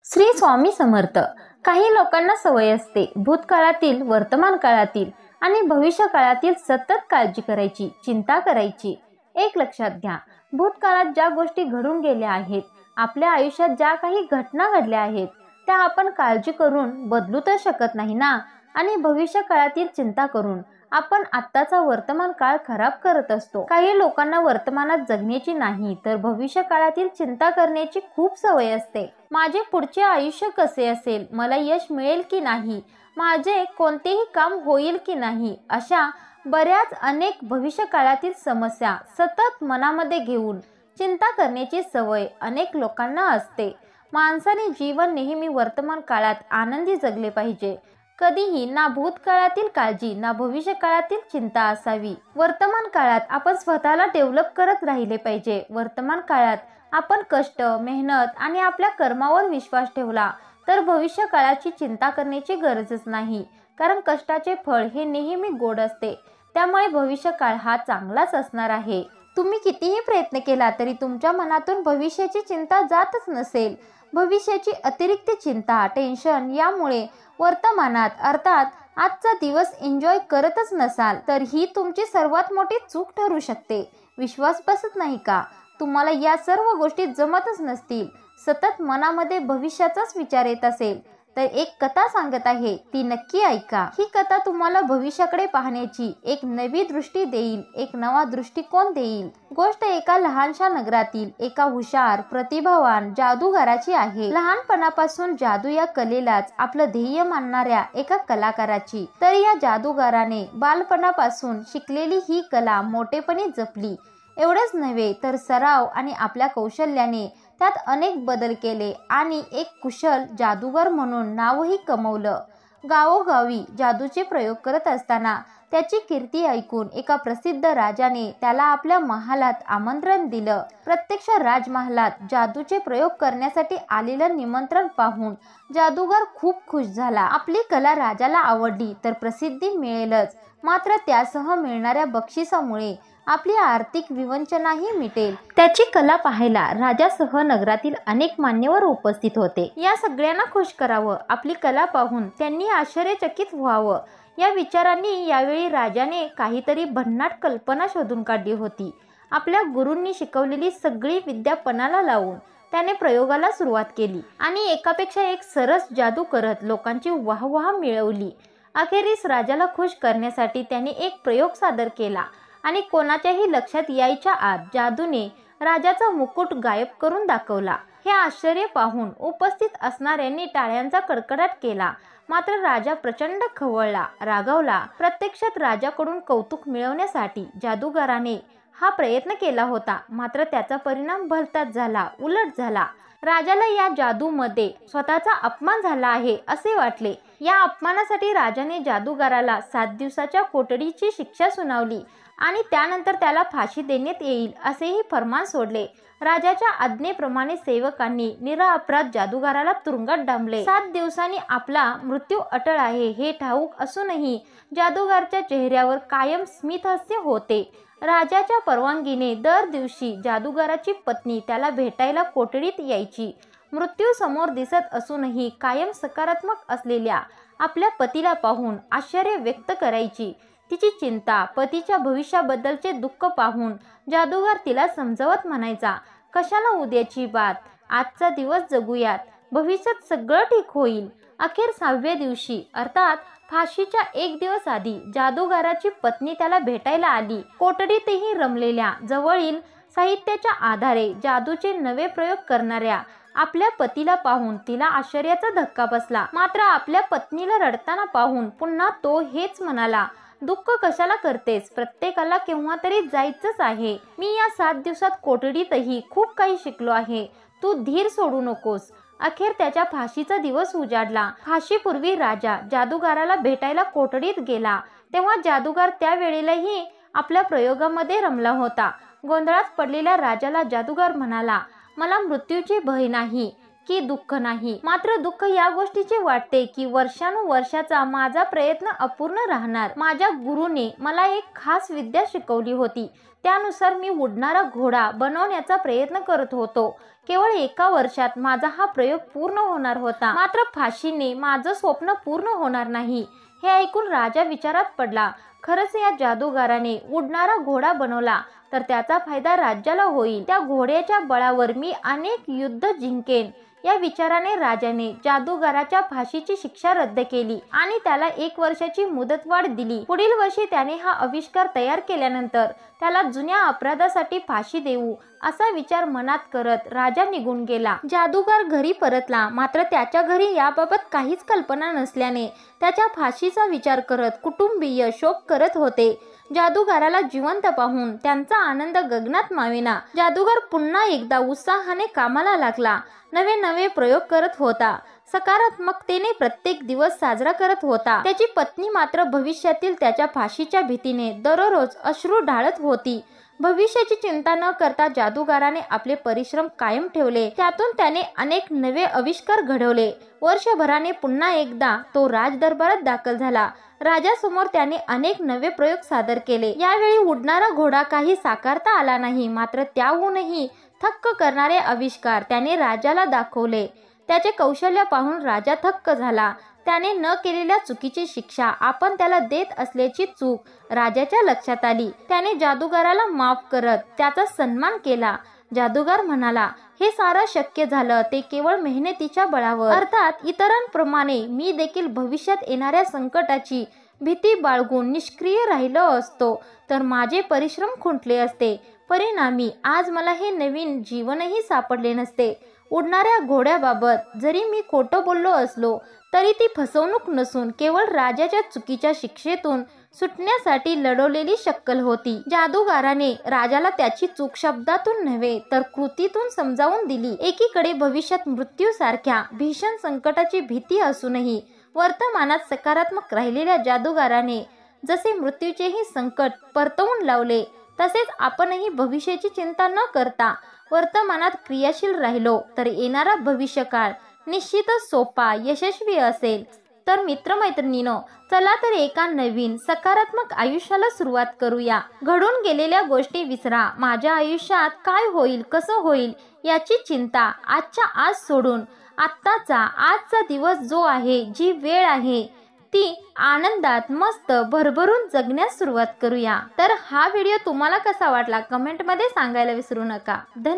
श्री स्वामी समर्थ. काही लोकांना सवय असते भूतकाळातील, वर्तमान काळातील आणि भविष्य काळातील सतत काळजी करायची, चिंता करायची. एक लक्षात घ्या, भूतकाळात ज्या गोष्टी घडून गेल्या आहेत, आपल्या आयुष्यात ज्या काही घटना घडल्या आहेत, त्या आपण काळजी करून बदलू तर शकत नाही ना. आणि भविष्य काळातील चिंता करून आपण आत्ताचा वर्तमान काळ खराब करत असतो. काही लोकांना वर्तमानात जगण्याची नाही तर भविष्य काळातील चिंता करण्याची खूप सवय असते. माझे पुढचे आयुष्य कसे असेल, मला यश मिळेल की नाही, माझे कोणतेही काम होईल की नाही, अशा अनेक भविष्य काळातील समस्या सतत मनामध्ये घेऊन चिंता करण्याची सवय अनेक लोकांना असते. माणसाने जीवन नेहमी वर्तमान काळात आनंदी जगले पाहिजे. कधीही ना भूतकाळातील काळजी ना भविष्य काळातील चिंता असावी. वर्तमान काळात आपण स्वतःला डेव्हलप करत राहिले पाहिजे. वर्तमान काळात आपण कष्ट, मेहनत आणि आपल्या कर्मावर विश्वास ठेवला तर भविष्य काळाची चिंता करण्याची गरजच नाही. कारण कष्टाचे फळ हे नेहमी गोड असते. त्यामुळे भविष्य काळ हा चांगलाच असणार आहे. तुम्ही कितीही प्रयत्न केला तरी तुमच्या मनातून भविष्याची चिंता जातच नसेल, भविष्याची अतिरिक्त चिंता, टेन्शन यामुळे वर्तमानात अर्थात आजचा दिवस एन्जॉय करतच नसाल तर ही तुमची सर्वात मोठी चूक ठरू शकते. विश्वास बसत नाही का? तुम्हाला या सर्व गोष्टी जमतच नसतील, सतत मनामध्ये भविष्याचाच विचार येत असेल तर एक कथा सांगत आहे, ती नक्की ऐका. ही कथा तुम्हाला भविष्याकडे पाहण्याची एक नवी दृष्टी देईल, एक नवा दृष्टिकोन देईल. गोष्ट एका लहानशा नगरातील एका हुशार, प्रतिभावान जादूगाराची आहे. लहानपणापासून जादू या कलेलाच आपलं ध्येय मानणाऱ्या एका कलाकाराची. तर या जादूगाराने बालपणापासून शिकलेली ही कला मोठेपणी जपली. एवढेच नव्हे तर सराव आणि आपल्या कौशल्याने त्यात अनेक बदल केले आणि एक कुशल जादूगार म्हणून नावही कमवलं. गावोगावी जादूचे प्रयोग करत असताना त्याची कीर्ती ऐकून एका प्रसिद्ध राजाने त्याला आपल्या महालात आमंत्रण दिलं. प्रत्यक्ष राजमहालात जादूचे प्रयोग करण्यासाठी आलेलं निमंत्रण पाहून जादूगार खूप खुश झाला. आपली कला राजाला आवडली तर प्रसिद्धी मिळेलच, मात्र त्यासह मिळणाऱ्या बक्षिसामुळे आपली आर्थिक विवंचनाही मिटेल. त्याची कला पाहायला राजासह नगरातील अनेक मान्यवर उपस्थित होते. या सगळ्यांना खुश करावं, आपली कला पाहून त्यांनी आश्चर्यचकित व्हावं या विचारांनी यावेळी राजाने काहीतरी भन्नाट कल्पना शोधून काढली होती. आपल्या गुरूंनी शिकवलेली सगळी विद्या पणाला लावून त्याने प्रयोगाला सुरुवात केली आणि एकापेक्षा एक सरस जादू करत लोकांची वाहवाह मिळवली. अखेरीस राजाला खुश करण्यासाठी त्याने एक प्रयोग सादर केला आणि कोणाच्याही लक्षात यायच्या आत जादूने राजाचा मुकुट गायब करून दाखवला. हे आश्चर्य पाहून उपस्थित असणाऱ्यांनी टाळ्यांचा कडकडाट केला. मात्र राजा प्रचंड खवळला, रागावला. प्रत्यक्षात राजाकडून कौतुक मिळवण्यासाठी जादूगाराने हा प्रयत्न केला होता, मात्र त्याचा परिणाम भलताच झाला, उलट झाला. राजाला या जादूमध्ये स्वतःचा अपमान झाला आहे असे वाटले. या अपमानासाठी राजाने जादूगाराला 7 दिवसाच्या कोठडीची शिक्षा सुनावली आणि त्यानंतर त्याला फाशी देण्यात येईल असेही फर्मान सोडले. राजाच्या आज्ञेप्रमाणे सेवकांनी निरअपराध जादूगाराला तुरुंगात डांबले. 7 दिवसांनी आपला मृत्यू अटळ आहे हे ठाऊक असूनही जादूगारच्या चेहऱ्यावर कायम स्मितहास्य होते. राजाच्या परवानगीने दर दिवशी जादूगाराची पत्नी त्याला भेटायला कोठडीत यायची. मृत्यू समोर दिसत असूनही कायम सकारात्मक असलेल्या आपल्या पतीला पाहून आश्चर्य व्यक्त करायची. तिची चिंता, पतीच्या भविष्याबद्दलचे दुःख पाहून जादूगार तिला समजावत म्हणायचा, कशाला उद्याची बात, आजचा दिवस जगूयात, भविष्यात सगळं ठीक होईल. अखेर 6व्या दिवशी अर्थात फाशीच्या 1 दिवस आधी जादूगाराची पत्नी त्याला भेटायला आली. कोठडीतही रमलेल्या जवळील साहित्याच्या आधारे जादूचे नवे प्रयोग करणाऱ्या आपल्या पतीला पाहून तिला आश्चर्याचा धक्का बसला. मात्र आपल्या पत्नीला रडताना पाहून पुन्हा तो हेच म्हणाला, दुःख कशाला करतेस, प्रत्येकाला केव्हा तरी जायचंच आहे. मी या 7 दिवसात कोठडीतही खूप काही शिकलो आहे, तू धीर सोडू नकोस. अखेर त्याच्या फाशीचा दिवस उजाडला. फाशीपूर्वी राजा जादूगाराला भेटायला कोठडीत गेला तेव्हा जादूगार त्यावेळेलाही आपल्या प्रयोगामध्ये रमला होता. गोंधळात पडलेल्या राजाला जादूगार म्हणाला, मला मृत्यूची भय नाही, की दुःख नाही, मात्र दुःख या गोष्टीचे वाटते की वर्षानुवर्षाचा माझा प्रयत्न अपूर्ण राहणार. माझ्या गुरुने मला एक खास विद्या शिकवली होती, त्यानुसार मी उडणारा घोडा बनवण्याचा प्रयत्न करत होतो. केवळ एका वर्षात माझा हा प्रयोग पूर्ण होणार होता, मात्र फाशीने माझं स्वप्न पूर्ण होणार नाही. हे ऐकून राजा विचारात पडला. खरंच या जादूगाराने उडणारा घोडा बनवला तर त्याचा फायदा राज्याला होईल. त्या घोड्याच्या बळावर मी अनेक युद्ध जिंकेन. या विचाराने राजाने जादूगाराच्या फाशीची शिक्षा रद्द केली आणि त्याला 1 वर्षाची मुदतवाढ दिली. पुढील वर्षी त्याने हा आविष्कार तयार केल्यानंतर त्याला जुन्या अपराधासाठी फाशी देऊ असा विचार मनात करत राजा निघून गेला. जादूगार घरी परतला, मात्र त्याच्या घरी याबाबत काहीच कल्पना नसल्याने त्याच्या फाशीचा विचार करत कुटुंबीय शोक करत होते. जादूगाराला जिवंत पाहून त्यांचा आनंद गगनात मावेना. जादूगार पुन्हा एकदा उत्साहाने कामाला लागला. नवे नवे प्रयोग करत होता. सकारात्मकतेने प्रत्येक दिवस साजरा करत होता. त्याची पत्नी मात्र भविष्यातील त्याच्या फाशीच्या भीतीने दररोज अश्रू ढाळत होती. भविष्याची चिंता न करता जादूगाराने आपले परिश्रम कायम ठेवले. त्यातून त्याने अनेक नवे आविष्कार घडवले. वर्षभराने पुन्हा एकदा तो राजदरबारात दाखल झाला. राजासमोर त्याने अनेक नवे प्रयोग सादर केले. यावेळी उडणारा घोडा काही साकारता आला नाही, मात्र त्याहूनही थक्क करणारे आविष्कार त्याने राजाला दाखवले. त्याचे कौशल्य पाहून राजा थक्क झाला. त्याने न केलेल्या चुकीची शिक्षा आपण त्याला देत असल्याची चूक राजाच्या लक्षात आली. त्याने जादूगाराला माफ करत त्याचा सन्मान केला. जादूगार म्हणाला, हे सारं शक्य झालं ते केवळ मेहनतीच्या बळावर. अर्थात इतरांप्रमाणे मी देखील भविष्यात येणाऱ्या संकटाची भीती बाळगून निष्क्रिय राहिलो असतो तर माझे परिश्रम खुंटले असते. परिणामी आज मला हे नवीन जीवनही सापडले नसते. उडणाऱ्या घोड्याबाबत जरी मी खोटं बोललो असलो तरी ती फसवणूक नसून केवळ राजाच्या चुकीच्या शिक्षेतून सुटण्यासाठी लढवलेली शक्कल होती. जादूगाराने राजाला त्याची चूक शब्दातून नव्हे तर कृतीतून समजावून दिली. एकीकडे भविष्यात मृत्यूसारख्या भीषण संकटाची भीती असूनही वर्तमानात सकारात्मक राहिलेल्या जादूगाराने जसे मृत्यूचेही संकट परतवून लावले, तसेच आपणही भविष्याची चिंता न करता वर्तमानात क्रियाशील राहिलो तर येणारा भविष्यकाळ निश्चितच सोपा, यशस्वी असेल. तर मित्रमैत्रिणींनो, चला तर एका नवीन सकारात्मक आयुष्याला सुरुवात करूया. घडून गेलेल्या गोष्टी विसरा. माझ्या आयुष्यात काय होईल, कसं होईल याची चिंता आजच्या आज सोडून आजचा दिवस जो आहे, जी वेळ आहे ती आनंदात मस्त भरभरून जगण्यास सुरुवात करूया. तर हा व्हिडिओ तुम्हाला कसा वाटला कमेंटमध्ये सांगायला विसरू नका.